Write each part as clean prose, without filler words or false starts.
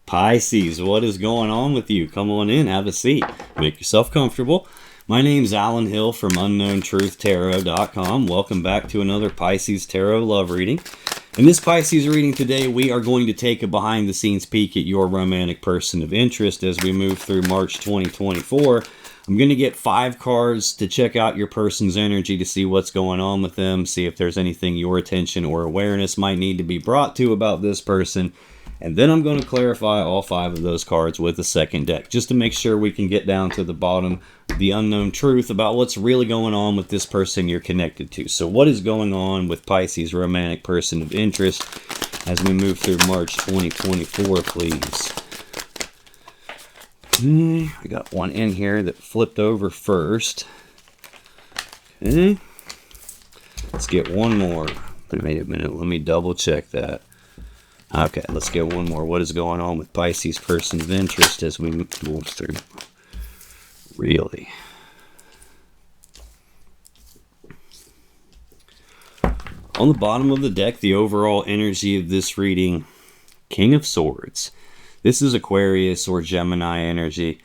Pisces, what is going on with you? Come on in, have a seat, make yourself comfortable. My name's Alan Hill from UnknownTruthTarot.com. Welcome back to another Pisces Tarot love reading. In this Pisces reading today, we are going to take a behind-the-scenes peek at your romantic person of interest as we move through March 2024. I'm going to get 5 cards to check out your person's energy to see what's going on with them, see if there's anything your attention or awareness might need to be brought to about this person. And then I'm going to clarify all 5 of those cards with a second deck, just to make sure we can get down to the bottom of the unknown truth about what's really going on with this person you're connected to. So what is going on with Pisces romantic person of interest as we move through March 2024, please? I got one in here that flipped over first. Okay. Let's get one more. Wait a minute, let me double check that. Okay, let's get one more. What is going on with Pisces person of interest as we move through? Really? On the bottom of the deck, the overall energy of this reading, King of Swords. This is Aquarius or Gemini energy.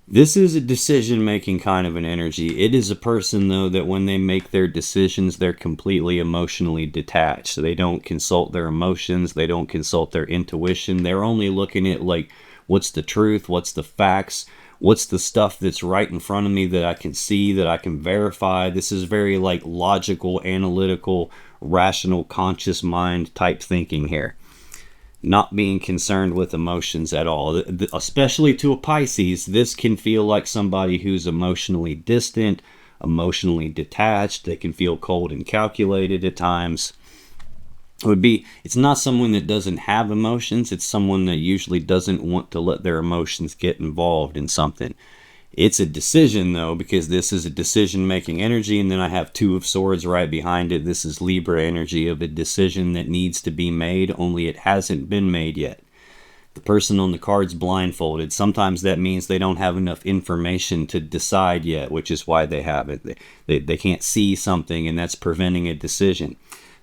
This is a decision-making kind of an energy. It is a person, though, that when they make their decisions, they're completely emotionally detached. So they don't consult their emotions. They don't consult their intuition. They're only looking at, like, what's the truth? What's the facts? What's the stuff that's right in front of me that I can see, that I can verify? This is very, like, logical, analytical, rational, conscious mind type thinking here. Not being concerned with emotions at all. Especially to a Pisces, this can feel like somebody who's emotionally distant, emotionally detached. They can feel cold and calculated at times. It's not someone that doesn't have emotions. It's someone that usually doesn't want to let their emotions get involved in something. It's a decision, though, because this is a decision-making energy, and then I have 2 of Swords right behind it. This is Libra energy of a decision that needs to be made, only it hasn't been made yet. The person on the card's blindfolded. Sometimes that means they don't have enough information to decide yet, which is why they have it. They can't see something, and that's preventing a decision.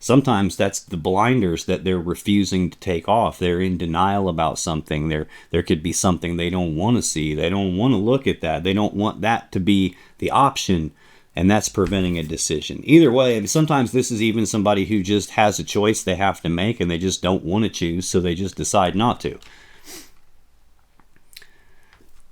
Sometimes that's the blinders that they're refusing to take off. They're in denial about something. There could be something they don't want to see. They don't want to look at that. They don't want that to be the option, and that's preventing a decision. Either way, sometimes this is even somebody who just has a choice they have to make, and they just don't want to choose, so they just decide not to.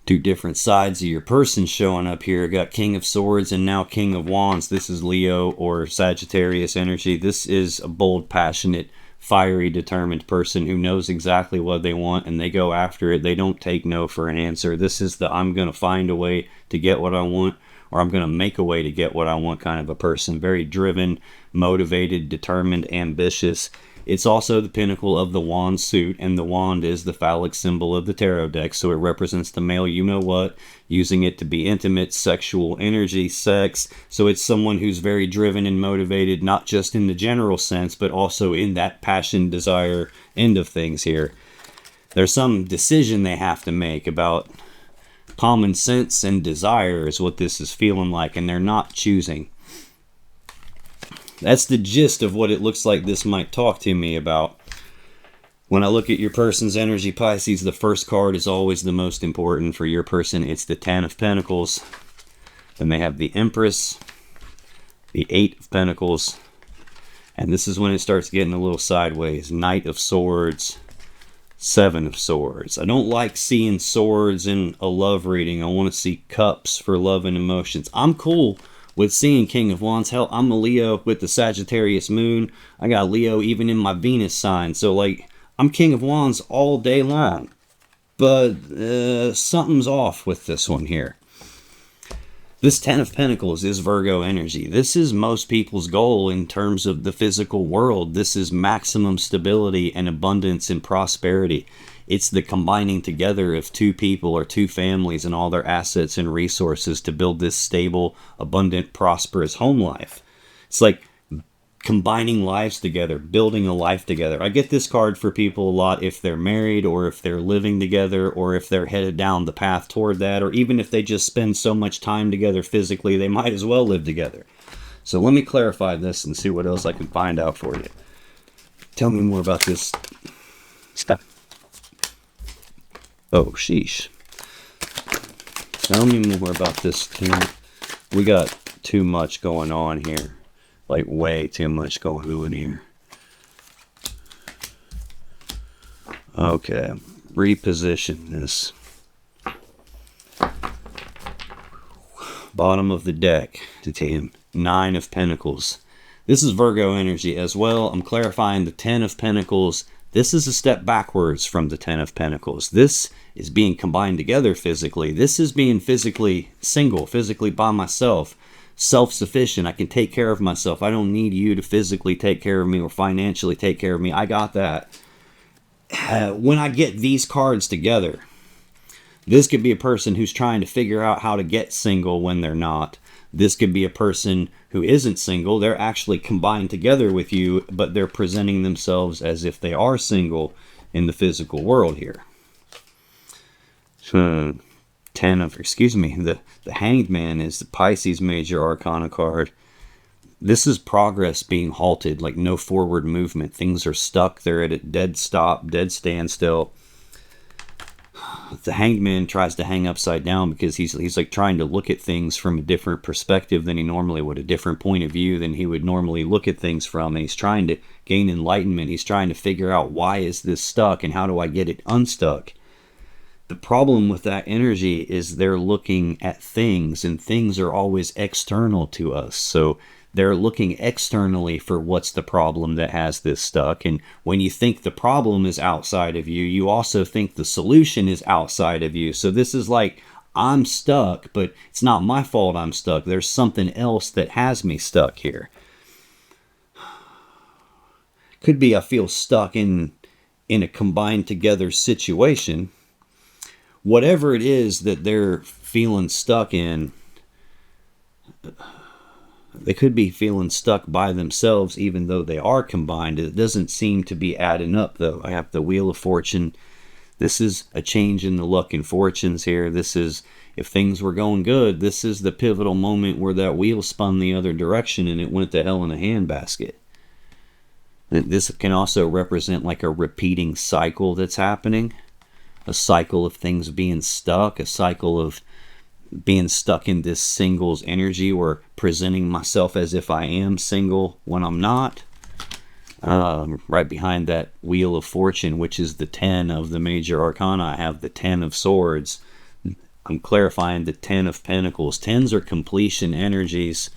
2 different sides of your person showing up here. Got King of Swords and now King of Wands. This is Leo or Sagittarius energy. This is a bold, passionate, fiery, determined person who knows exactly what they want and they go after it. They don't take no for an answer. This is the I'm going to find a way to get what I want, or I'm going to make a way to get what I want kind of a person. Very driven, motivated, determined, ambitious. It's also the pinnacle of the wand suit, and the wand is the phallic symbol of the tarot deck, so it represents the male you-know-what, using it to be intimate, sexual energy, sex. So it's someone who's very driven and motivated, not just in the general sense, but also in that passion, desire end of things here. There's some decision they have to make about common sense and desire is what this is feeling like, and they're not choosing. That's the gist of what it looks like this might talk to me about. When I look at your person's energy, Pisces, the first card is always the most important for your person. It's the 10 of Pentacles. Then they have the Empress, the 8 of Pentacles, and this is when it starts getting a little sideways. Knight of Swords, 7 of Swords. I don't like seeing swords in a love reading. I want to see cups for love and emotions. I'm cool with seeing King of Wands. Hell, I'm a Leo with the Sagittarius moon. I got Leo even in my Venus sign. So, like, I'm King of Wands all day long. But something's off with this one here. This 10 of Pentacles is Virgo energy. This is most people's goal in terms of the physical world. This is maximum stability and abundance and prosperity. It's the combining together of 2 people or 2 families and all their assets and resources to build this stable, abundant, prosperous home life. It's like combining lives together, building a life together. I get this card for people a lot if they're married or if they're living together or if they're headed down the path toward that, or even if they just spend so much time together physically, they might as well live together. So let me clarify this and see what else I can find out for you. Tell me more about this stuff. Oh, sheesh. Tell me more about this team. We got too much going on here. Like, way too much going on here. Okay. Reposition this. Bottom of the deck. The team. 9 of Pentacles. This is Virgo energy as well. I'm clarifying the 10 of Pentacles. This is a step backwards from the 10 of Pentacles. This is being combined together physically. This is being physically single, physically by myself, self-sufficient. I can take care of myself. I don't need you to physically take care of me or financially take care of me. I got that. When I get these cards together, this could be a person who's trying to figure out how to get single when they're not. This could be a person who isn't single. They're actually combined together with you, but they're presenting themselves as if they are single in the physical world here. 10 of, excuse me, the Hanged Man is the Pisces major arcana card. This is progress being halted, like no forward movement. Things are stuck. They're at a dead stop, dead standstill. The Hanged Man tries to hang upside down because he's like trying to look at things from a different perspective than he normally would, a different point of view than he would normally look at things from, and he's trying to gain enlightenment. He's trying to figure out, why is this stuck and how do I get it unstuck? The problem with that energy is they're looking at things, and things are always external to us. So they're looking externally for what's the problem that has this stuck. And when you think the problem is outside of you, you also think the solution is outside of you. So this is like, I'm stuck, but it's not my fault I'm stuck. There's something else that has me stuck here. Could be I feel stuck in a combined together situation. Whatever it is that they're feeling stuck in, they could be feeling stuck by themselves even though they are combined. It doesn't seem to be adding up though. I have the Wheel of Fortune. This is a change in the luck and fortunes here. This is, if things were going good, this is the pivotal moment where that wheel spun the other direction and it went to hell in a handbasket. This can also represent like a repeating cycle that's happening. A cycle of things being stuck, a cycle of being stuck in this singles energy or presenting myself as if I am single when I'm not. Right behind that Wheel of Fortune, which is the 10 of the major arcana, I have the 10 of Swords. I'm clarifying the 10 of Pentacles. 10s are completion energies,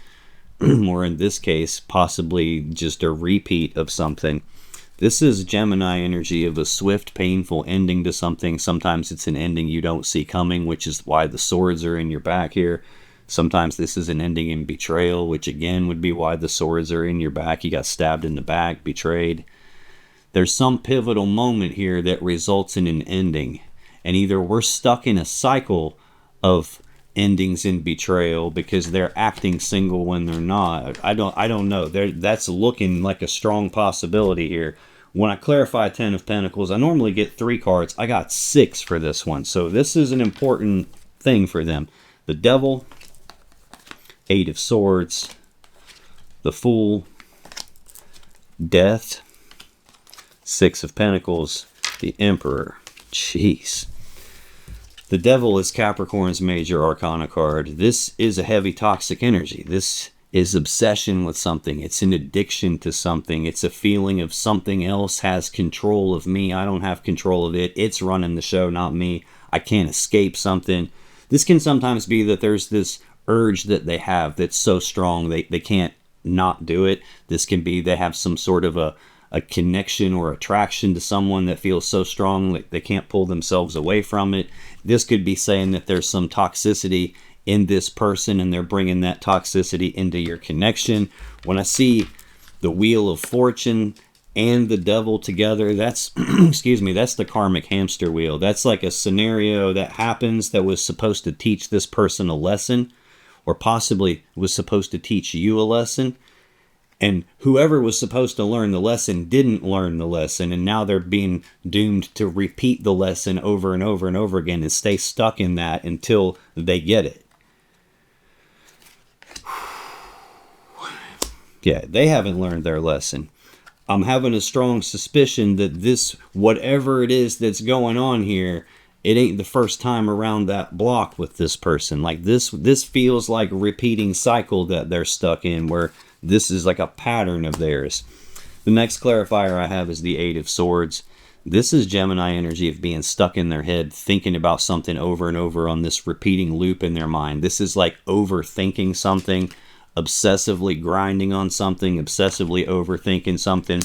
or in this case, possibly just a repeat of something. This is Gemini energy of a swift, painful ending to something. Sometimes it's an ending you don't see coming, which is why the swords are in your back here. Sometimes this is an ending in betrayal, which again would be why the swords are in your back. You got stabbed in the back, betrayed. There's some pivotal moment here that results in an ending. And either we're stuck in a cycle of endings in betrayal because they're acting single when they're not. I don't know. That's looking like a strong possibility here. When I clarify 10 of Pentacles, I normally get 3 cards. I got 6 for this one. So this is an important thing for them. The Devil, 8 of Swords, the Fool, Death, 6 of Pentacles, the Emperor. Jeez. The Devil is Capricorn's major arcana card. This is a heavy toxic energy. This is obsession with something. It's an addiction to something. It's a feeling of something else has control of me. I don't have control of it. It's running the show, not me. I can't escape something. This can sometimes be that there's this urge that they have that's so strong they can't not do it. This can be they have some sort of a connection or attraction to someone that feels so strong that they can't pull themselves away from it. This could be saying that there's some toxicity in this person and they're bringing that toxicity into your connection. When I see the Wheel of Fortune and the Devil together, that's excuse me, that's the karmic hamster wheel. That's like a scenario that happens that was supposed to teach this person a lesson, or possibly was supposed to teach you a lesson. And whoever was supposed to learn the lesson didn't learn the lesson, and now they're being doomed to repeat the lesson over and over and over again and stay stuck in that until they get it. Yeah, they haven't learned their lesson. I'm having a strong suspicion that this, whatever it is that's going on here, it ain't the first time around that block with this person. Like this feels like a repeating cycle that they're stuck in, where this is like a pattern of theirs. The next clarifier I have is the Eight of Swords. This is Gemini energy of being stuck in their head, thinking about something over and over on this repeating loop in their mind. This is like overthinking something, obsessively grinding on something, obsessively overthinking something.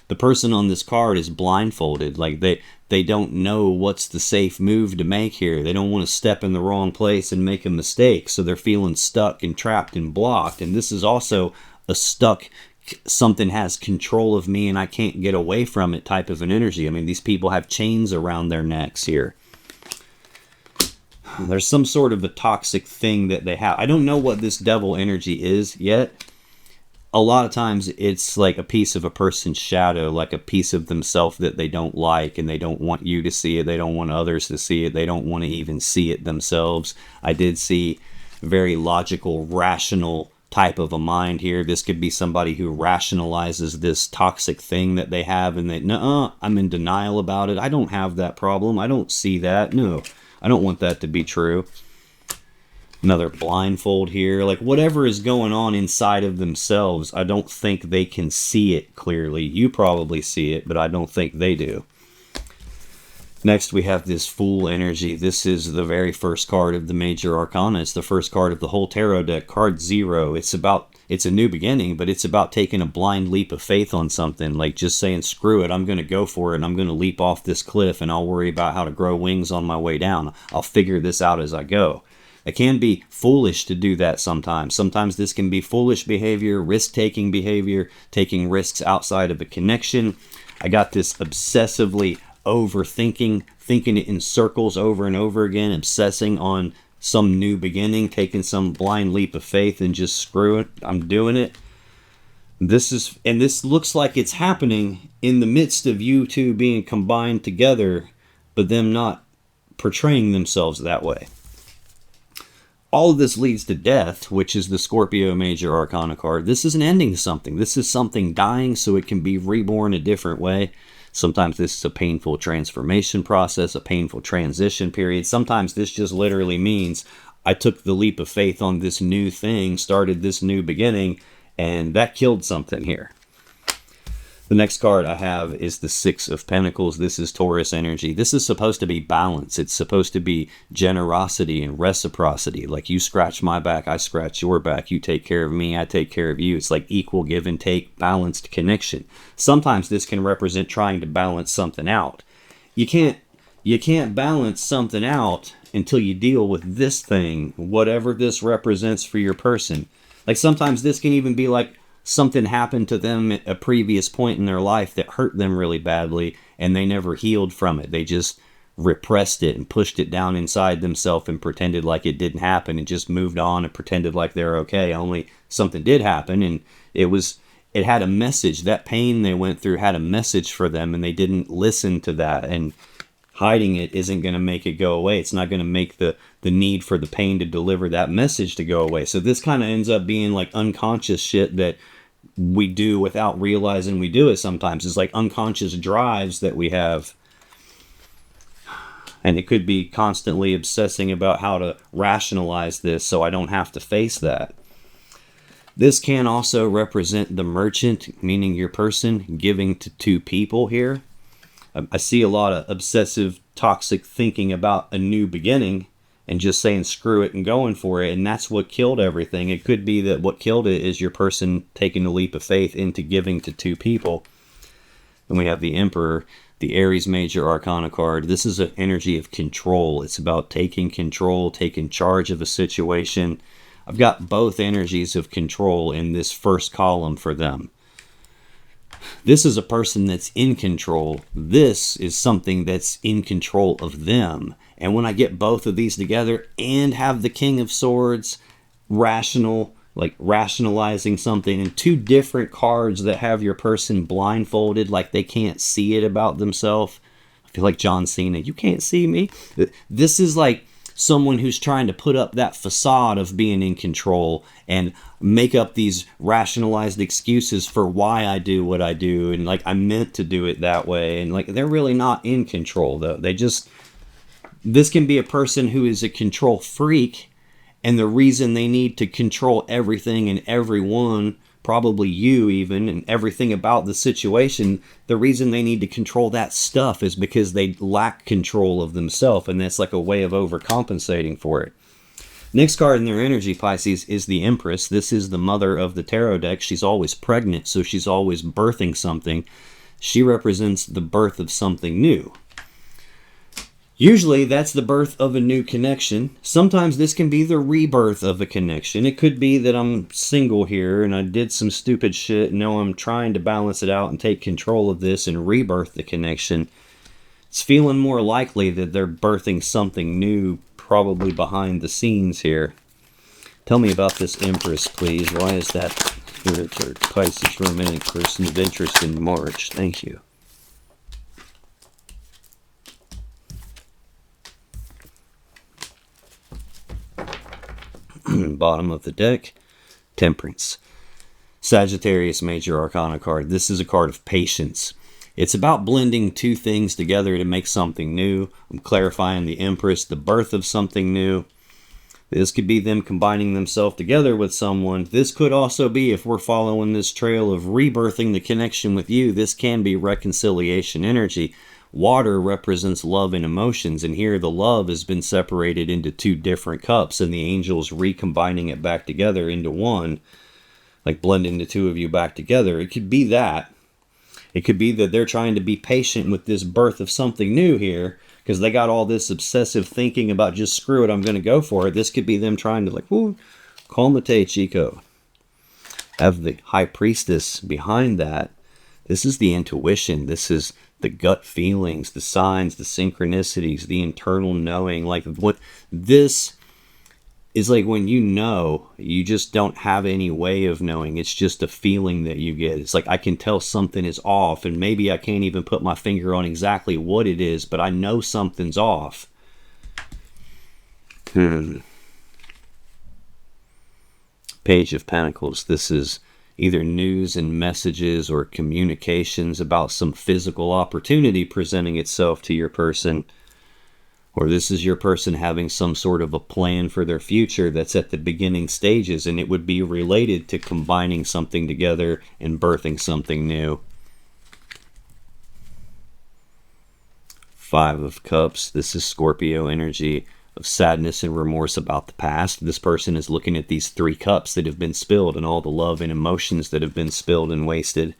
The person on this card is blindfolded. Like they don't know what's the safe move to make here. They don't want to step in the wrong place and make a mistake. So they're feeling stuck and trapped and blocked. And this is also a stuck, something has control of me and I can't get away from it type of an energy. I mean, these people have chains around their necks here. There's some sort of a toxic thing that they have. I don't know what this devil energy is yet. A lot of times it's like a piece of a person's shadow, like a piece of themselves that they don't like, and they don't want you to see it. They don't want others to see it. They don't want to even see it themselves. I did see very logical, rational type of a mind here. This could be somebody who rationalizes this toxic thing that they have, and they, no, I'm in denial about it. I don't have that problem. I don't see that. No, I don't want that to be true. Another blindfold here. Like whatever is going on inside of themselves, I don't think they can see it clearly. You probably see it, but I don't think they do. Next, we have this Fool energy. This is the very first card of the Major Arcana. It's the first card of the whole tarot deck, card 0. It's a new beginning, but it's about taking a blind leap of faith on something. Like just saying, screw it, I'm going to go for it, and I'm going to leap off this cliff, and I'll worry about how to grow wings on my way down. I'll figure this out as I go. It can be foolish to do that sometimes. Sometimes this can be foolish behavior, risk-taking behavior, taking risks outside of a connection. I got this obsessively overthinking, thinking it in circles over and over again, obsessing on some new beginning, taking some blind leap of faith and just screw it, I'm doing it. This looks like it's happening in the midst of you two being combined together, but them not portraying themselves that way. All of this leads to death, which is the Scorpio Major Arcana card. This is an ending to something. This is something dying so it can be reborn a different way. Sometimes this is a painful transformation process, a painful transition period. Sometimes this just literally means I took the leap of faith on this new thing, started this new beginning, and that killed something here. The next card I have is the Six of Pentacles. This is Taurus energy. This is supposed to be balance. It's supposed to be generosity and reciprocity. Like you scratch my back, I scratch your back. You take care of me, I take care of you. It's like equal give and take, balanced connection. Sometimes this can represent trying to balance something out. You can't balance something out until you deal with this thing, whatever this represents for your person. Like sometimes this can even be like something happened to them at a previous point in their life that hurt them really badly, and they never healed from it. They just repressed it and pushed it down inside themselves and pretended like it didn't happen and just moved on and pretended like they're okay. Only something did happen, and it had a message. That pain they went through had a message for them, and they didn't listen to that. And hiding it isn't going to make it go away. It's not going to make the need for the pain to deliver that message to go away. So this kind of ends up being like unconscious shit that we do without realizing we do it sometimes. It's like unconscious drives that we have. And it could be constantly obsessing about how to rationalize this so I don't have to face that. This can also represent the merchant, meaning your person giving to two people here. I see a lot of obsessive, toxic thinking about a new beginning and just saying screw it and going for it, and that's what killed everything. It could be that what killed it is your person taking a leap of faith into giving to two people. And we have the Emperor, the Aries Major Arcana card. This is an energy of control. It's about taking control, taking charge of a situation. I've got both energies of control in this first column for them. This is a person that's in control. This is something that's in control of them. And when I get both of these together and have the King of Swords, rational, like rationalizing something, and two different cards that have your person blindfolded, like they can't see it about themselves. I feel like John Cena, you can't see me. This is like someone who's trying to put up that facade of being in control and make up these rationalized excuses for why I do what I do, and like I meant to do it that way, and like they're really not in control though. This can be a person who is a control freak, and the reason they need to control everything and everyone, probably you even, and everything about the situation, the reason they need to control that stuff is because they lack control of themselves, and that's like a way of overcompensating for it. Next card in their energy, Pisces, is the Empress. This is the mother of the tarot deck. She's always pregnant, so she's always birthing something. She represents the birth of something new. Usually that's the birth of a new connection. Sometimes this can be the rebirth of a connection. It could be that I'm single here and I did some stupid shit and now I'm trying to balance it out and take control of this and rebirth the connection. It's feeling more likely that they're birthing something new, probably behind the scenes here. Tell me about this Empress, please. Why is that Spirit or Pisces romantic person of interest in March? Thank you. Bottom of the deck, Temperance. Sagittarius Major Arcana card. This is a card of patience. It's about blending two things together to make something new. I'm clarifying the Empress, the birth of something new. This could be them combining themselves together with someone. This could also be, if we're following this trail of rebirthing the connection with you, this can be reconciliation energy. Water represents love and emotions, and here the love has been separated into two different cups, and the angels recombining it back together into one, like blending the two of you back together. It could be that. It could be that they're trying to be patient with this birth of something new here, because they got all this obsessive thinking about just screw it, I'm going to go for it. This could be them trying to like, whoo, calmate, Chico. Have the High Priestess behind that. This is the intuition. This is the gut feelings, the signs, the synchronicities, the internal knowing. Like what this is like when you know, you just don't have any way of knowing. It's just a feeling that you get. It's like I can tell something is off, and maybe I can't even put my finger on exactly what it is, but I know something's off. Page of Pentacles. This is either news and messages or communications about some physical opportunity presenting itself to your person. Or this is your person having some sort of a plan for their future that's at the beginning stages, and it would be related to combining something together and birthing something new. Five of Cups. This is Scorpio energy of sadness and remorse about the past. This person is looking at these 3 cups that have been spilled and all the love and emotions that have been spilled and wasted.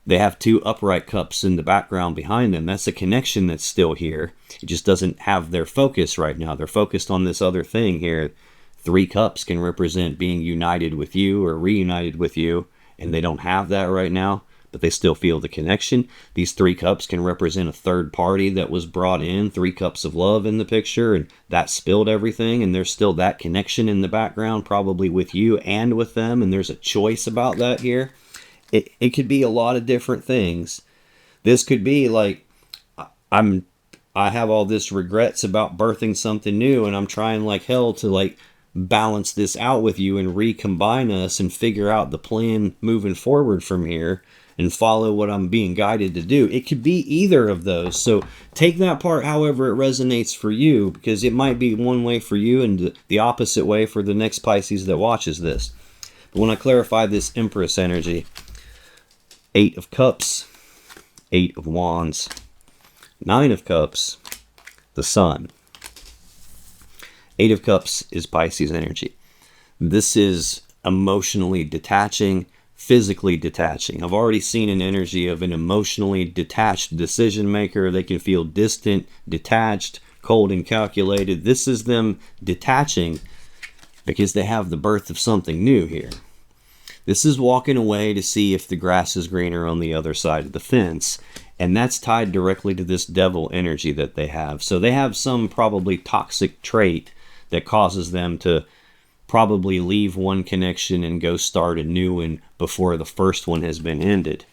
They have 2 upright cups in the background behind them. That's a connection that's still here. It just doesn't have their focus right now. They're focused on this other thing here. 3 cups can represent being united with you or reunited with you, and they don't have that right now, but they still feel the connection. These 3 cups can represent a third party that was brought in, 3 cups of love in the picture, and that spilled everything, and there's still that connection in the background, probably with you and with them, and there's a choice about that here. It could be a lot of different things. This could be like, I have all this regrets about birthing something new, and I'm trying like hell to like balance this out with you and recombine us and figure out the plan moving forward from here and follow what I'm being guided to do. It could be either of those. So take that part however it resonates for you, because it might be one way for you and the opposite way for the next Pisces that watches this. But when I clarify this Empress energy, 8 of Cups, 8 of Wands, 9 of Cups, the Sun. 8 of Cups is Pisces energy. This is emotionally detaching, physically detaching. I've already seen an energy of an emotionally detached decision maker. They can feel distant, detached, cold, and calculated. This is them detaching because they have the birth of something new here. This is walking away to see if the grass is greener on the other side of the fence. And that's tied directly to this devil energy that they have. So they have some probably toxic trait that causes them to probably leave one connection and go start a new one before the first one has been ended.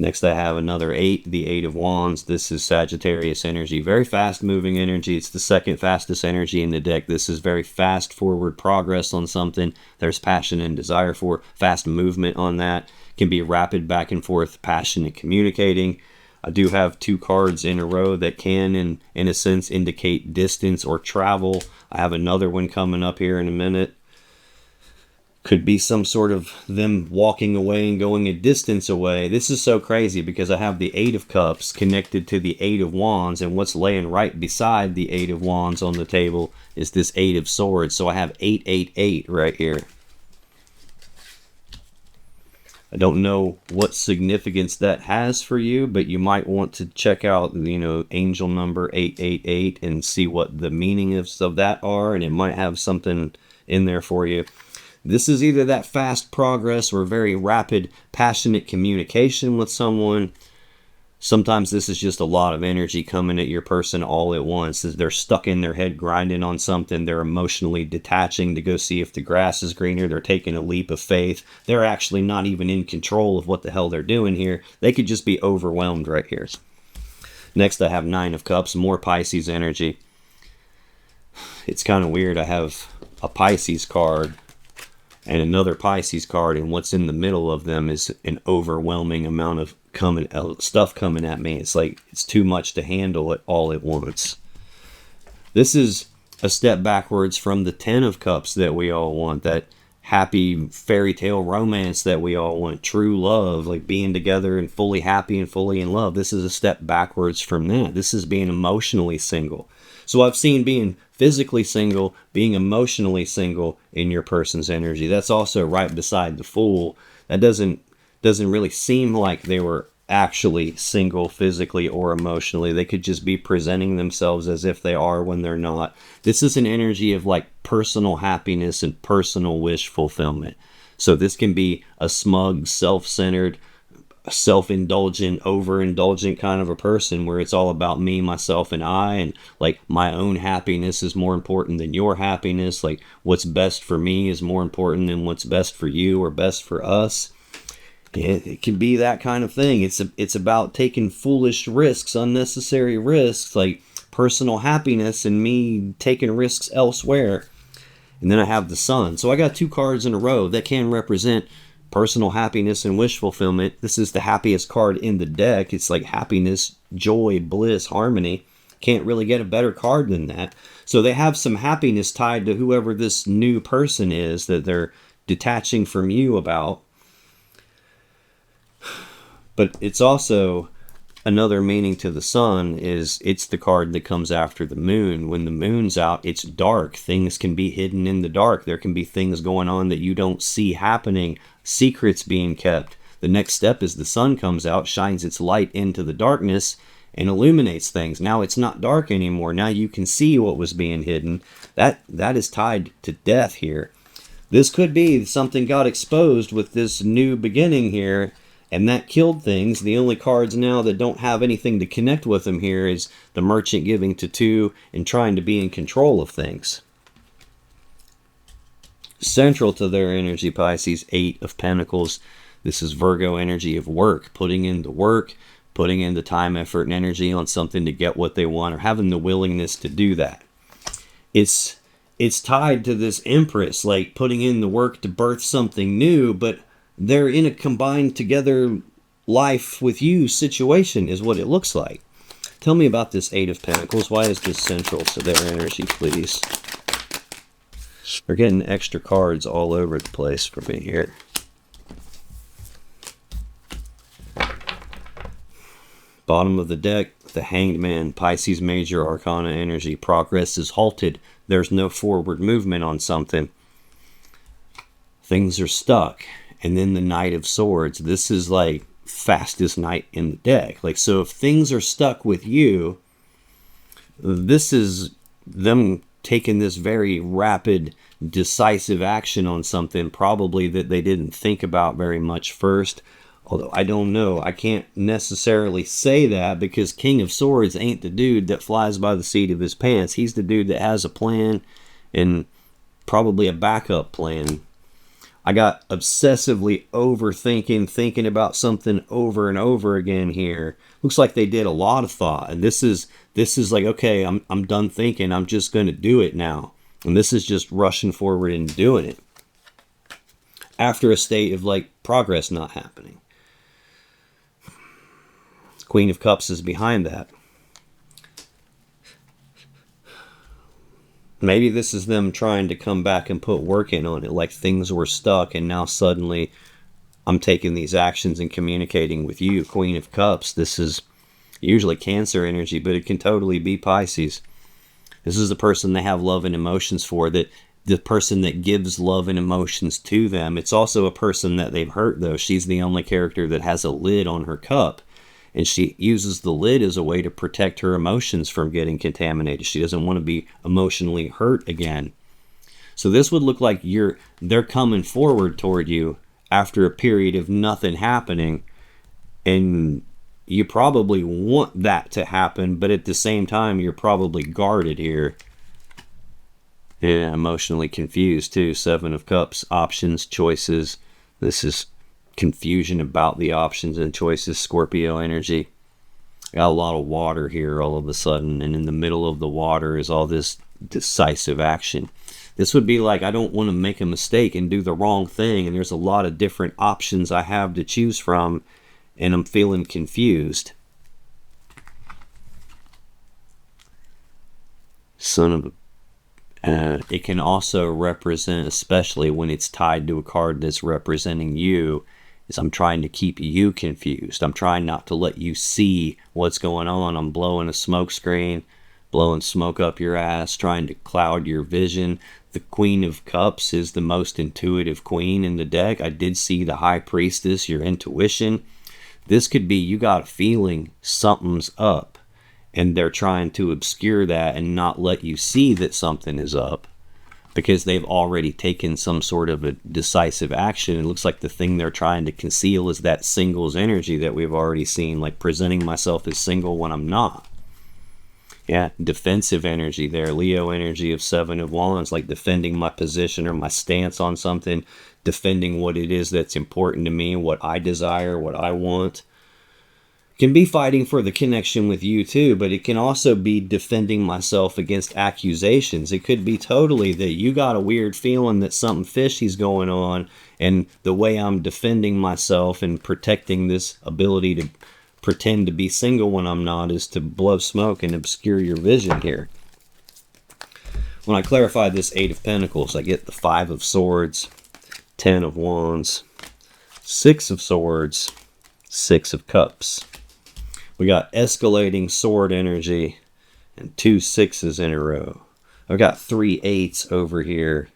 Next I have another 8, the 8 of Wands. This is Sagittarius energy. Very fast moving energy. It's the second fastest energy in the deck. This is very fast forward progress on something. There's passion and desire for fast movement on that. Can be rapid back and forth, passionate communicating. I do have 2 cards in a row that can, in a sense, indicate distance or travel. I have another one coming up here in a minute. Could be some sort of them walking away and going a distance away. This is so crazy because I have the 8 of Cups connected to the 8 of Wands, and what's laying right beside the 8 of Wands on the table is this 8 of Swords. So I have 888 right here. I don't know what significance that has for you, but you might want to check out, angel number 888 and see what the meanings of that are, and it might have something in there for you. This is either that fast progress or very rapid, passionate communication with someone. Sometimes this is just a lot of energy coming at your person all at once. They're stuck in their head grinding on something. They're emotionally detaching to go see if the grass is greener. They're taking a leap of faith. They're actually not even in control of what the hell they're doing here. They could just be overwhelmed right here. Next, I have 9 of Cups, more Pisces energy. It's kind of weird. I have a Pisces card and another Pisces card, and what's in the middle of them is an overwhelming amount of stuff coming at me. It's like it's too much to handle it all at once. This is a step backwards from the 10 of Cups that we all want, that happy fairy tale romance that we all want, true love, like being together and fully happy and fully in love. This is a step backwards from that. This is being emotionally single. So I've seen being physically single, being emotionally single in your person's energy. That's also right beside the Fool. That doesn't really seem like they were actually single physically or emotionally. They could just be presenting themselves as if they are when they're not. This is an energy of like personal happiness and personal wish fulfillment. So this can be a smug, self-centered, self-indulgent, overindulgent kind of a person where it's all about me, myself, and I, and like my own happiness is more important than your happiness. Like what's best for me is more important than what's best for you or best for us. It can be that kind of thing. It's about taking foolish risks, unnecessary risks, like personal happiness and me taking risks elsewhere. And then I have the Sun. So I got 2 cards in a row that can represent personal happiness and wish fulfillment. This is the happiest card in the deck. It's like happiness, joy, bliss, harmony. Can't really get a better card than that. So they have some happiness tied to whoever this new person is that they're detaching from you about. But it's also another meaning to the Sun is it's the card that comes after the Moon. When the Moon's out, it's dark. Things can be hidden in the dark. There can be things going on that you don't see happening, secrets being kept. The next step is the Sun comes out, shines its light into the darkness, and illuminates things. Now it's not dark anymore. Now you can see what was being hidden. That is tied to death here. This could be something got exposed with this new beginning here, and that killed things. The only cards now that don't have anything to connect with them here is the Merchant giving to 2 and trying to be in control of things. Central to their energy, Pisces, 8 of Pentacles. This is Virgo energy of work, putting in the work, putting in the time, effort, and energy on something to get what they want, or having the willingness to do that. It's tied to this Empress, like putting in the work to birth something new, but they're in a combined together life with you situation is what it looks like. Tell me about this 8 of Pentacles. Why is this central to their energy, please? They're getting extra cards all over the place for me here. Bottom of the deck, the Hanged Man, Pisces major arcana energy. Progress is halted. There's no forward movement on something. Things are stuck. And then the Knight of Swords. This is like fastest knight in the deck. Like, so if things are stuck with you, this is them taking this very rapid, decisive action on something probably that they didn't think about very much first. Although I don't know. I can't necessarily say that because King of Swords ain't the dude that flies by the seat of his pants. He's the dude that has a plan and probably a backup plan. I got obsessively overthinking, thinking about something over and over again here. Looks like they did a lot of thought. And this is like, okay, I'm done thinking. I'm just going to do it now. And this is just rushing forward and doing it. After a state of like progress not happening. Queen of Cups is behind that. Maybe this is them trying to come back and put work in on it, like things were stuck and now suddenly I'm taking these actions and communicating with you. Queen of Cups, this is usually Cancer energy, but it can totally be Pisces. This is the person they have love and emotions for, that the person that gives love and emotions to them. It's also a person that they've hurt, though. She's the only character that has a lid on her cup, and she uses the lid as a way to protect her emotions from getting contaminated. She doesn't want to be emotionally hurt again. So this would look like they're coming forward toward you after a period of nothing happening, and you probably want that to happen, but at the same time, you're probably guarded here. Yeah, emotionally confused too. Seven of Cups, options, choices. This is confusion about the options and choices. Scorpio energy. Got a lot of water here all of a sudden, and in the middle of the water is all this decisive action. This would be like, I don't want to make a mistake and do the wrong thing, and there's a lot of different options I have to choose from, and I'm feeling confused. It can also represent, especially when it's tied to a card that's representing you, is I'm trying to keep you confused. I'm trying not to let you see what's going on. I'm blowing a smoke screen, blowing smoke up your ass, trying to cloud your vision. The Queen of Cups is the most intuitive queen in the deck. I did see the High Priestess, your intuition. This could be you got a feeling something's up, and they're trying to obscure that and not let you see that something is up because they've already taken some sort of a decisive action. It looks like the thing they're trying to conceal is that singles energy that we've already seen, like presenting myself as single when I'm not. Yeah, defensive energy there. Leo energy of Seven of Wands, like defending my position or my stance on something, defending what it is that's important to me, what I desire, what I want. Can be fighting for the connection with you too, but it can also be defending myself against accusations. It could be totally that you got a weird feeling that something fishy's going on, and the way I'm defending myself and protecting this ability to pretend to be single when I'm not is to blow smoke and obscure your vision here. When I clarify this Eight of Pentacles, I get the Five of Swords, Ten of Wands, Six of Swords, Six of Cups. We got escalating sword energy and two sixes in a row. I've got three eights over here.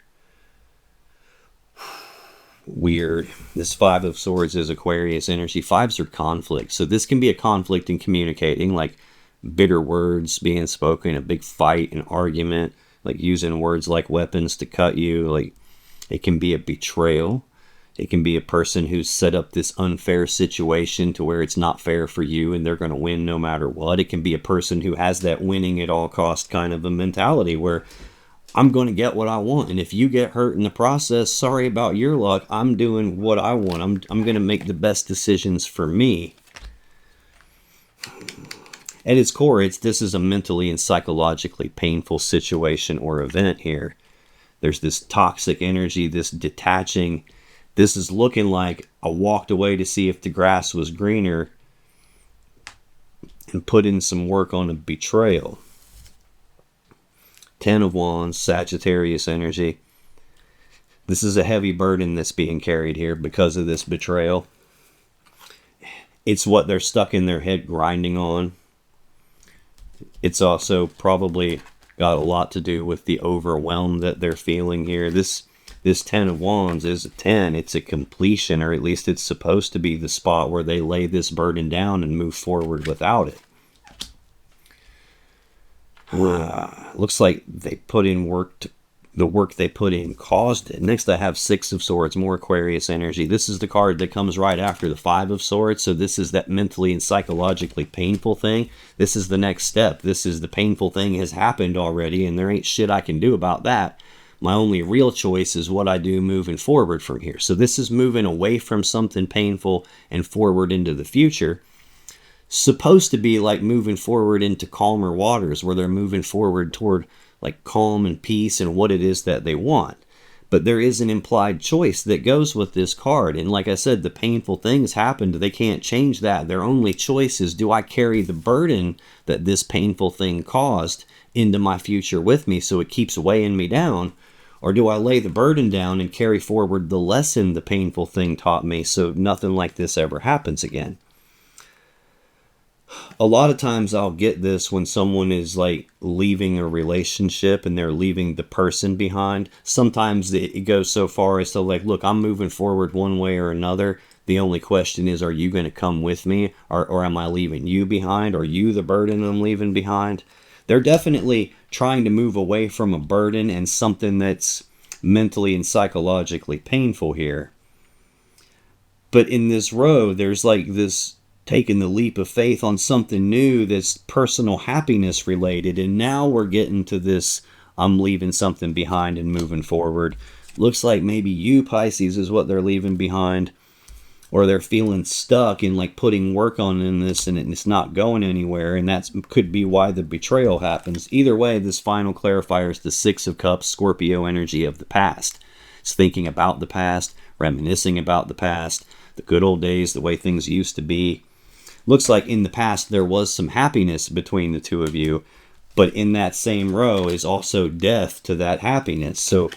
Weird. This Five of Swords is Aquarius energy. Fives are conflict. So this can be a conflict in communicating, like bitter words being spoken, a big fight, an argument, like using words like weapons to cut you. Like it can be a betrayal. It can be a person who's set up this unfair situation to where it's not fair for you and they're going to win no matter what. It can be a person who has that winning at all cost kind of a mentality where I'm going to get what I want. And if you get hurt in the process, sorry about your luck. I'm doing what I want. I'm going to make the best decisions for me. At its core, this is a mentally and psychologically painful situation or event here. There's this toxic energy, this detaching. This is looking like I walked away to see if the grass was greener and put in some work on a betrayal. Ten of Wands, Sagittarius energy. This is a heavy burden that's being carried here because of this betrayal. It's what they're stuck in their head grinding on. It's also probably got a lot to do with the overwhelm that they're feeling here. This Ten of Wands is a 10. It's a completion, or at least it's supposed to be the spot where they lay this burden down and move forward without it. Looks like they put in work. The work they put in caused it. Next I have Six of Swords, more Aquarius energy. This is the card that comes right after the Five of Swords. So this is that mentally and psychologically painful thing. This is the next step. This is the painful thing has happened already and there ain't shit I can do about that. My only real choice is what I do moving forward from here. So this is moving away from something painful and forward into the future. Supposed to be like moving forward into calmer waters where they're moving forward toward like calm and peace and what it is that they want. But there is an implied choice that goes with this card. And like I said, the painful things happened. They can't change that. Their only choice is, do I carry the burden that this painful thing caused into my future with me so it keeps weighing me down? Or do I lay the burden down and carry forward the lesson the painful thing taught me so nothing like this ever happens again? A lot of times I'll get this when someone is like leaving a relationship and they're leaving the person behind. Sometimes it goes so far as to like, look, I'm moving forward one way or another. The only question is, are you going to come with me, or am I leaving you behind? Are you the burden I'm leaving behind? They're definitely trying to move away from a burden and something that's mentally and psychologically painful here. But in this row, there's like this taking the leap of faith on something new that's personal happiness related. And now we're getting to this, I'm leaving something behind and moving forward. Looks like maybe you, Pisces, is what they're leaving behind. Or they're feeling stuck and like putting work on in this and it's not going anywhere. And that could be why the betrayal happens. Either way, this final clarifier is the Six of Cups, Scorpio energy of the past. It's thinking about the past, reminiscing about the past, the good old days, the way things used to be. Looks like in the past there was some happiness between the two of you, but in that same row is also death to that happiness. So,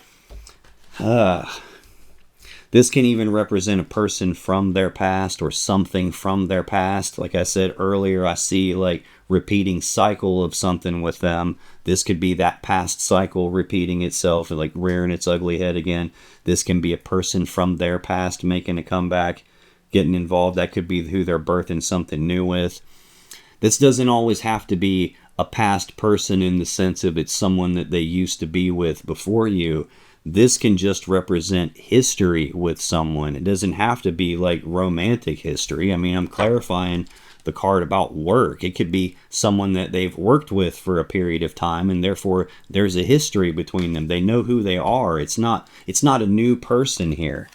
this can even represent a person from their past or something from their past. Like I said earlier, I see like repeating cycle of something with them. This could be that past cycle repeating itself and like rearing its ugly head again. This can be a person from their past making a comeback, getting involved. That could be who they're birthing something new with. This doesn't always have to be a past person in the sense of it's someone that they used to be with before you. This can just represent history with someone. It doesn't have to be like romantic history. I mean, I'm clarifying the card about work. It could be someone that they've worked with for a period of time, and therefore there's a history between them. They know who they are. It's not a new person here.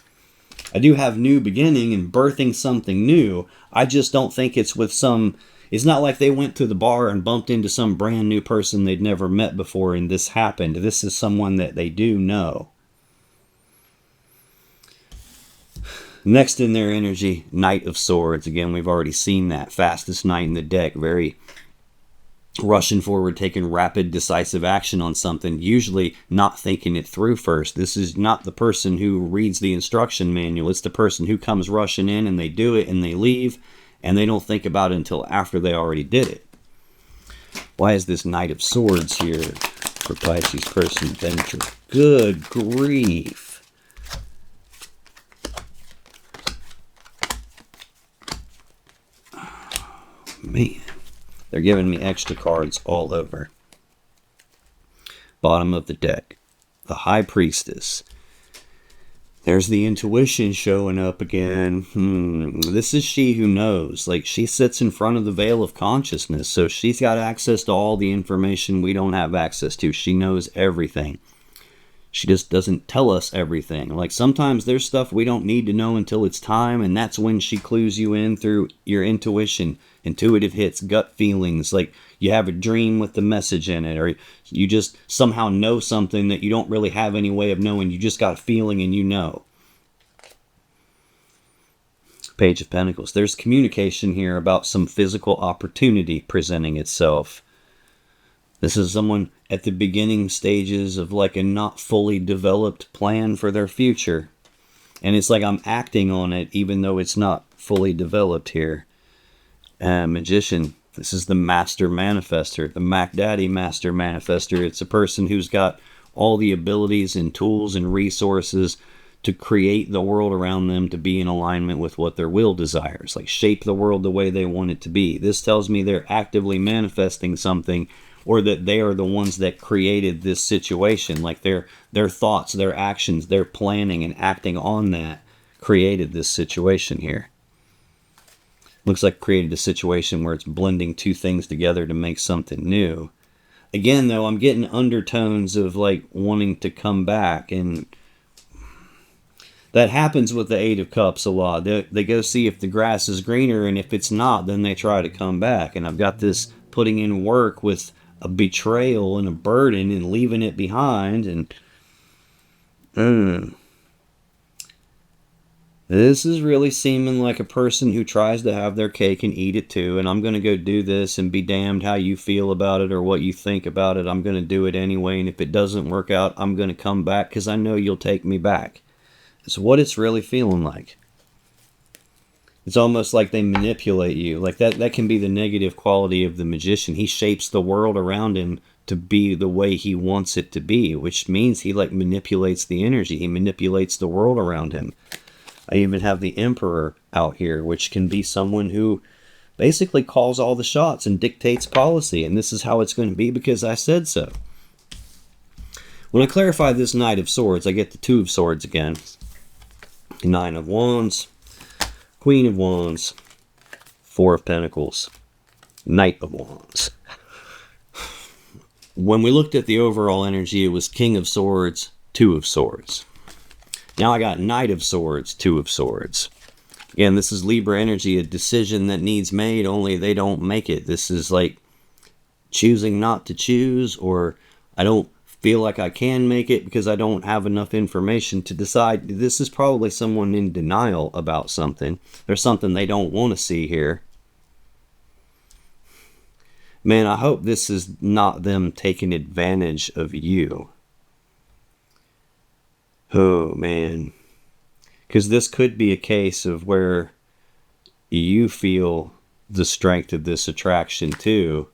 I do have new beginning and birthing something new. I just don't think it's with some... It's not like they went to the bar and bumped into some brand new person they'd never met before and this happened. This is someone that they do know. Next in their energy, Knight of Swords. Again, we've already seen that. Fastest knight in the deck. Very rushing forward, taking rapid, decisive action on something. Usually not thinking it through first. This is not the person who reads the instruction manual. It's the person who comes rushing in and they do it and they leave. And they don't think about it until after they already did it. Why is this Knight of Swords here for Pisces person venture? Good grief. Man, they're giving me extra cards all over. Bottom of the deck, the High Priestess. There's the intuition showing up again. This is she who knows. Like, she sits in front of the veil of consciousness, so she's got access to all the information we don't have access to. She knows everything. She just doesn't tell us everything. Like, sometimes there's stuff we don't need to know until it's time, and that's when she clues you in through your intuition. Intuitive hits, gut feelings, like you have a dream with the message in it, or you just somehow know something that you don't really have any way of knowing. You just got a feeling and you know. Page of Pentacles. There's communication here about some physical opportunity presenting itself. This is someone at the beginning stages of like a not fully developed plan for their future. And it's like I'm acting on it even though it's not fully developed here. Magician. This is the Master Manifester, the Mac Daddy Master Manifester. It's a person who's got all the abilities and tools and resources to create the world around them to be in alignment with what their will desires, like shape the world the way they want it to be. This tells me they're actively manifesting something, or that they are the ones that created this situation. Like their thoughts, their actions, their planning and acting on that created this situation here. Looks like created a situation where it's blending two things together to make something new. Again, though, I'm getting undertones of like wanting to come back, and that happens with the Eight of Cups a lot. They go see if the grass is greener, and if it's not, then they try to come back. And I've got this putting in work with a betrayal and a burden and leaving it behind, and This is really seeming like a person who tries to have their cake and eat it too, and I'm going to go do this and be damned how you feel about it or what you think about it. I'm going to do it anyway, and if it doesn't work out, I'm going to come back because I know you'll take me back. It's what it's really feeling like. It's almost like they manipulate you. Like that can be the negative quality of the magician. He shapes the world around him to be the way he wants it to be, which means he like manipulates the energy. He manipulates the world around him. I even have the Emperor out here, which can be someone who basically calls all the shots and dictates policy. And this is how it's going to be because I said so. When I clarify this Knight of Swords, I get the Two of Swords again. Nine of Wands, Queen of Wands, Four of Pentacles, Knight of Wands. When we looked at the overall energy, it was King of Swords, Two of Swords. Now I got Knight of Swords, Two of Swords. Again, this is Libra energy, a decision that needs made, only they don't make it. This is like choosing not to choose, or I don't feel like I can make it because I don't have enough information to decide. This is probably someone in denial about something. There's something they don't want to see here. Man, I hope this is not them taking advantage of you. Oh, man. Because this could be a case of where you feel the strength of this attraction too,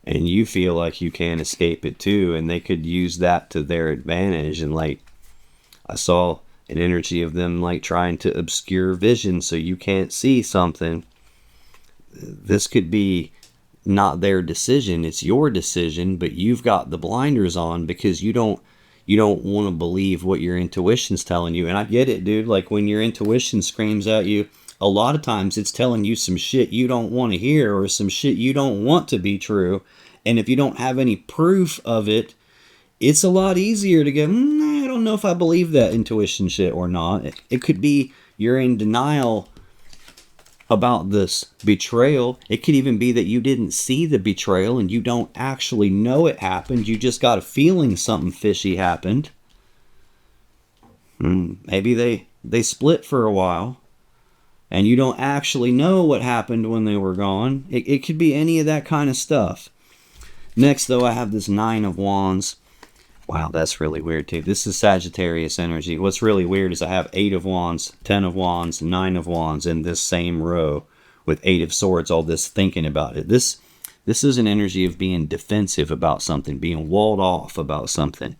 and you feel like you can't escape it too, and they could use that to their advantage. And like, I saw an energy of them like trying to obscure vision so you can't see something. This could be not their decision, it's your decision, but you've got the blinders on because you don't want to believe what your intuition's telling you. And I get it, dude. Like when your intuition screams at you, a lot of times it's telling you some shit you don't want to hear or some shit you don't want to be true. And if you don't have any proof of it, it's a lot easier to go, I don't know if I believe that intuition shit or not. It could be you're in denial about this betrayal. It could even be that you didn't see the betrayal and you don't actually know it happened. You just got a feeling something fishy happened. Maybe they split for a while and you don't actually know what happened when they were gone. It could be any of that kind of stuff. Next, though, I have this Nine of Wands. Wow, that's really weird, too. This is Sagittarius energy. What's really weird is I have 8 of Wands, 10 of Wands, 9 of Wands in this same row with 8 of Swords, all this thinking about it. This is an energy of being defensive about something, being walled off about something.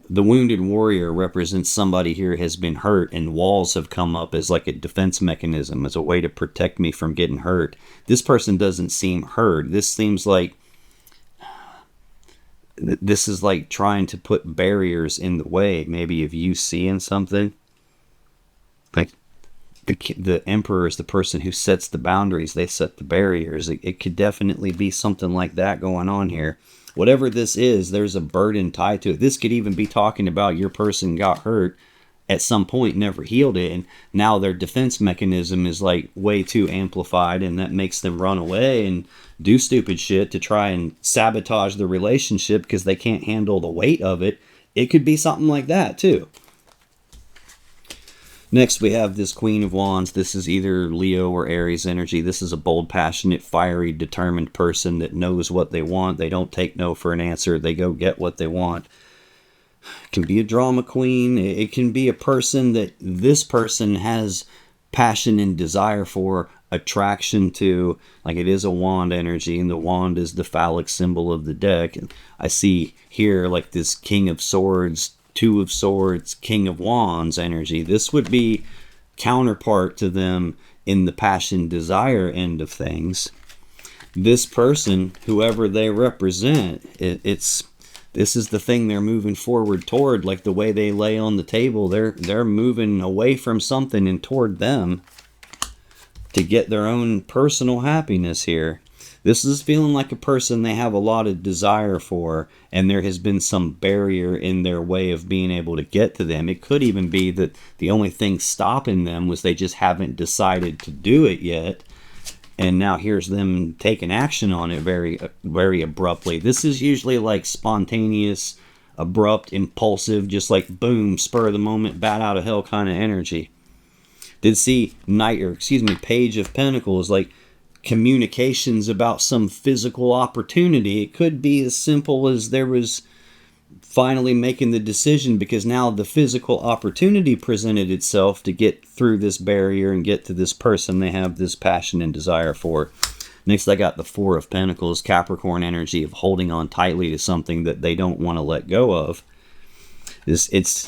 The Wounded Warrior represents somebody here has been hurt, and walls have come up as like a defense mechanism, as a way to protect me from getting hurt. This person doesn't seem hurt. This seems like this is like trying to put barriers in the way, maybe of you seeing something. Like the Emperor is the person who sets the boundaries. They set the barriers. It could definitely be something like that going on here. Whatever this is, there's a burden tied to it. This could even be talking about your person got hurt at some point, never healed it, and now their defense mechanism is like way too amplified, and that makes them run away and do stupid shit to try and sabotage the relationship because they can't handle the weight of it. It could be something like that too. Next, we have this Queen of Wands. This is either Leo or Aries energy. This is a bold, passionate, fiery, determined person that knows what they want. They don't take no for an answer. They go get what they want. It can be a drama queen. It can be a person that this person has passion and desire for, attraction to. Like it is a wand energy, and the wand is the phallic symbol of the deck. And I see here like this King of Swords, Two of Swords, King of Wands energy. This would be counterpart to them in the passion desire end of things. This person, whoever they represent, this is the thing they're moving forward toward. Like the way they lay on the table, they're moving away from something and toward them to get their own personal happiness here. This is feeling like a person they have a lot of desire for, and there has been some barrier in their way of being able to get to them. It could even be that the only thing stopping them was they just haven't decided to do it yet. And now here's them taking action on it very, very abruptly. This is usually like spontaneous abrupt, impulsive, just like boom, spur of the moment, bat out of hell kind of energy. Did see Page of Pentacles, like communications about some physical opportunity. It could be as simple as there was finally making the decision because now the physical opportunity presented itself to get through this barrier and get to this person they have this passion and desire for. Next, I got the Four of Pentacles, Capricorn energy of holding on tightly to something that they don't want to let go of. It's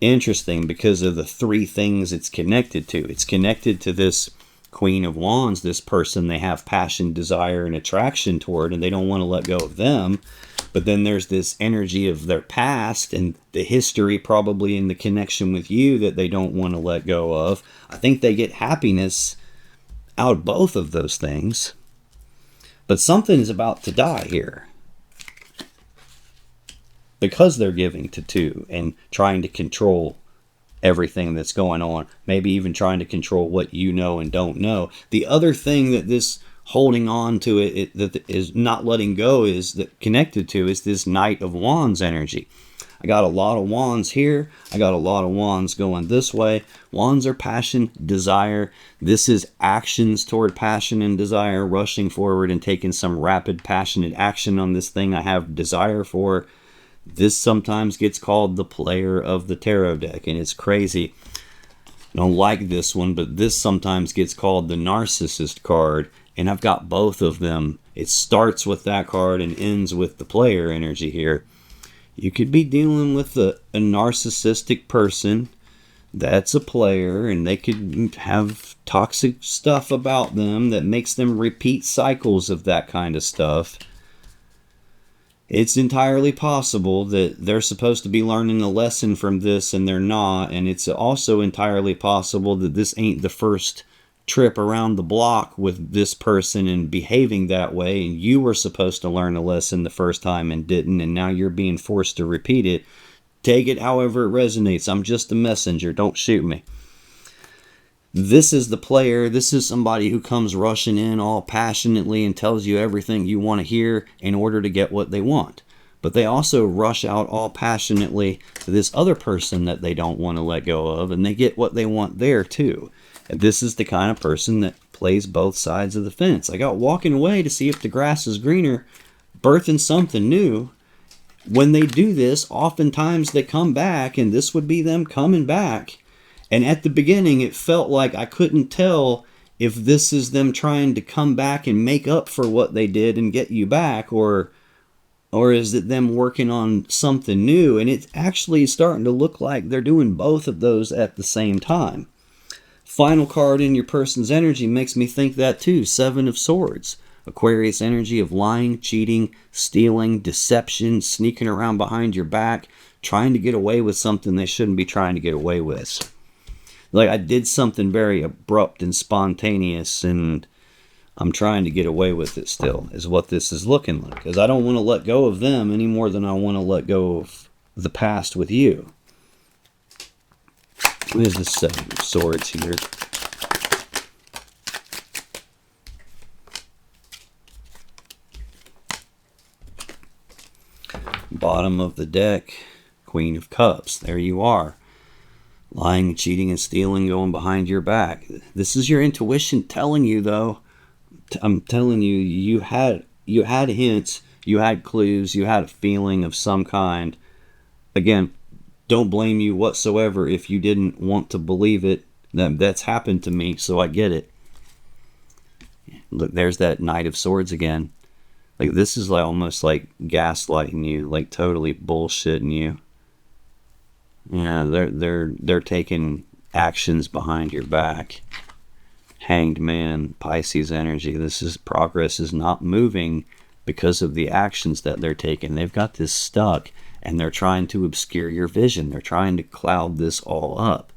interesting because of the three things it's connected to. It's connected to this Queen of Wands, this person they have passion, desire, and attraction toward, and they don't want to let go of them. But then there's this energy of their past and the history probably in the connection with you that they don't want to let go of. I think they get happiness out of both of those things. But something's about to die here. Because they're giving to two and trying to control everything that's going on. Maybe even trying to control what you know and don't know. The other thing that this holding on to it that is not letting go is that connected to is this Knight of Wands energy. I got a lot of wands here. I got a lot of wands going this way. Wands are passion, desire. This is actions toward passion and desire, rushing forward and taking some rapid, passionate action on this thing I have desire for. This sometimes gets called the player of the tarot deck, and it's crazy. I don't like this one, but this sometimes gets called the narcissist card, and I've got both of them. It starts with that card and ends with the player energy here. You could be dealing with a narcissistic person that's a player, and they could have toxic stuff about them that makes them repeat cycles of that kind of stuff. It's entirely possible that they're supposed to be learning a lesson from this and they're not, and it's also entirely possible that this ain't the first trip around the block with this person and behaving that way, and you were supposed to learn a lesson the first time and didn't, and now you're being forced to repeat it. Take it however it resonates. I'm just a messenger. Don't shoot me. This is the player. This is somebody who comes rushing in all passionately and tells you everything you want to hear in order to get what they want. But they also rush out all passionately to this other person that they don't want to let go of, and they get what they want there too. And this is the kind of person that plays both sides of the fence. I got walking away to see if the grass is greener, birthing something new. When they do this, oftentimes they come back, and this would be them coming back. And at the beginning, it felt like I couldn't tell if this is them trying to come back and make up for what they did and get you back, or is it them working on something new? And it's actually starting to look like they're doing both of those at the same time. Final card in your person's energy makes me think that too. Seven of Swords. Aquarius energy of lying, cheating, stealing, deception, sneaking around behind your back, trying to get away with something they shouldn't be trying to get away with. Like I did something very abrupt and spontaneous, and I'm trying to get away with it still, is what this is looking like. Because I don't want to let go of them any more than I want to let go of the past with you. There's the Seven of Swords here. Bottom of the deck, Queen of Cups. There you are. Lying, cheating, and stealing, going behind your back. This is your intuition telling you, though. I'm telling you, you had hints, you had clues, you had a feeling of some kind. Again, don't blame you whatsoever if you didn't want to believe it. That's happened to me, so I get it. Look, there's that Knight of Swords again. Like, this is like almost like gaslighting you, like totally bullshitting you. Yeah, they're taking actions behind your back. Hanged Man, Pisces energy. This is progress is not moving because of the actions that they're taking. They've got this stuck, and they're trying to obscure your vision. They're trying to cloud this all up.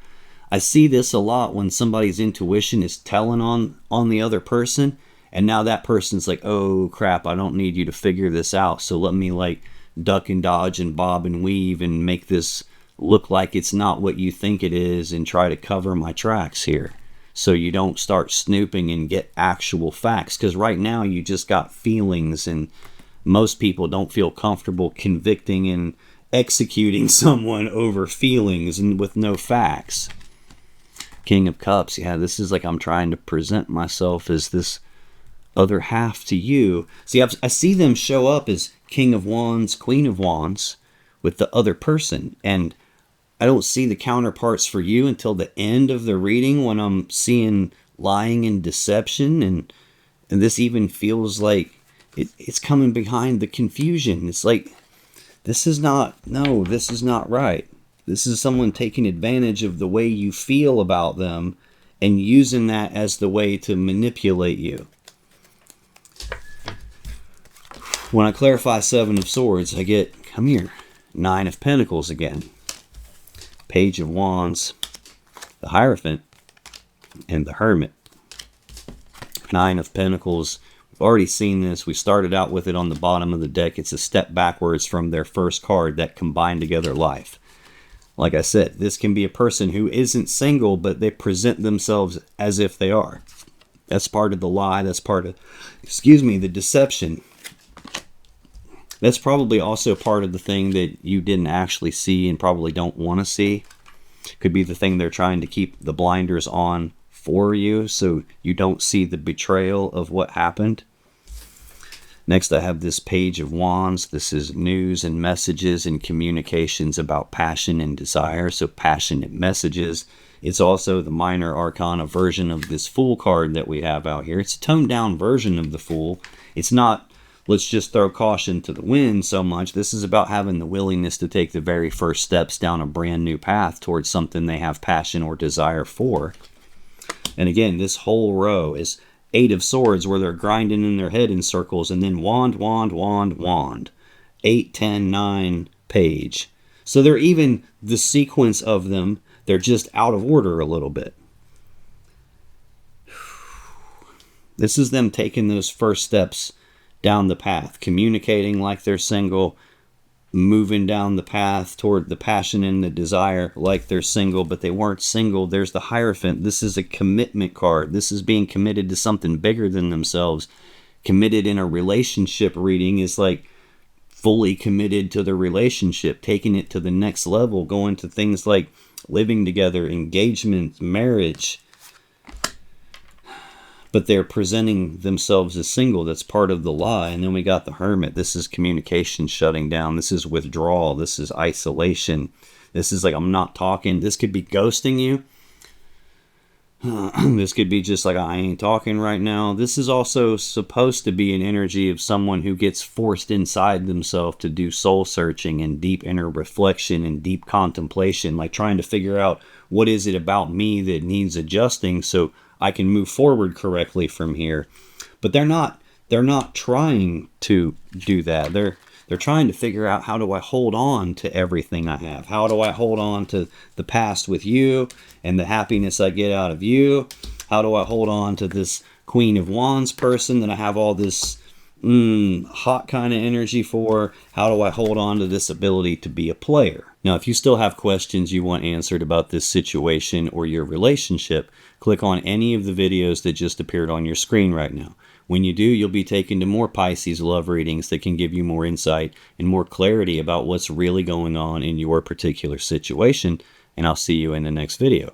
I see this a lot when somebody's intuition is telling on the other person, and now that person's like, oh crap, I don't need you to figure this out, so let me like duck and dodge and bob and weave and make this look like it's not what you think it is and try to cover my tracks here so you don't start snooping and get actual facts. Because right now you just got feelings, and most people don't feel comfortable convicting executing someone over feelings and with no facts. King of Cups, yeah, this is like I'm trying to present myself as this other half to you. See, I see them show up as King of Wands, Queen of Wands with the other person, and I don't see the counterparts for you until the end of the reading when I'm seeing lying and deception, and this even feels like it's coming behind the confusion. It's like, this is not right. This is someone taking advantage of the way you feel about them and using that as the way to manipulate you. When I clarify Seven of Swords, I get, come here, Nine of Pentacles again. Page of Wands, the Hierophant, and the Hermit. Nine of Pentacles, we've already seen this. We started out with it on the bottom of the deck. It's a step backwards from their first card, that combined together life. Like I said, this can be a person who isn't single, but they present themselves as if they are. That's part of the lie. That's part of, the deception. That's probably also part of the thing that you didn't actually see and probably don't want to see. Could be the thing they're trying to keep the blinders on for you so you don't see the betrayal of what happened. Next, I have this Page of Wands. This is news and messages and communications about passion and desire. So passionate messages. It's also the minor arcana version of this Fool card that we have out here. It's a toned down version of the Fool. It's not, let's just throw caution to the wind so much. This is about having the willingness to take the very first steps down a brand new path towards something they have passion or desire for. And again, this whole row is Eight of Swords, where they're grinding in their head in circles, and then wand, wand, wand, wand. 8, 10, 9, page. So they're even, the sequence of them, they're just out of order a little bit. This is them taking those first steps down the path, communicating like they're single, moving down the path toward the passion and the desire like they're single, but they weren't single. There's the Hierophant. This is a commitment card. This is being committed to something bigger than themselves. Committed in a relationship reading is like fully committed to the relationship, taking it to the next level, going to things like living together, engagement, marriage. But they're presenting themselves as single. That's part of the lie. And then we got the Hermit. This is communication shutting down. This is withdrawal. This is isolation. This is like, I'm not talking. This could be ghosting you. This could be just like, I ain't talking right now. This is also supposed to be an energy of someone who gets forced inside themselves to do soul searching and deep inner reflection and deep contemplation, like trying to figure out what is it about me that needs adjusting so I can move forward correctly from here. But they're not trying to do that. They're trying to figure out, how do I hold on to everything I have? How do I hold on to the past with you and the happiness I get out of you? How do I hold on to this Queen of Wands person that I have all this hot kind of energy for? How do I hold on to this ability to be a player? Now, if you still have questions you want answered about this situation or your relationship, click on any of the videos that just appeared on your screen right now. When you do, you'll be taken to more Pisces love readings that can give you more insight and more clarity about what's really going on in your particular situation. And I'll see you in the next video.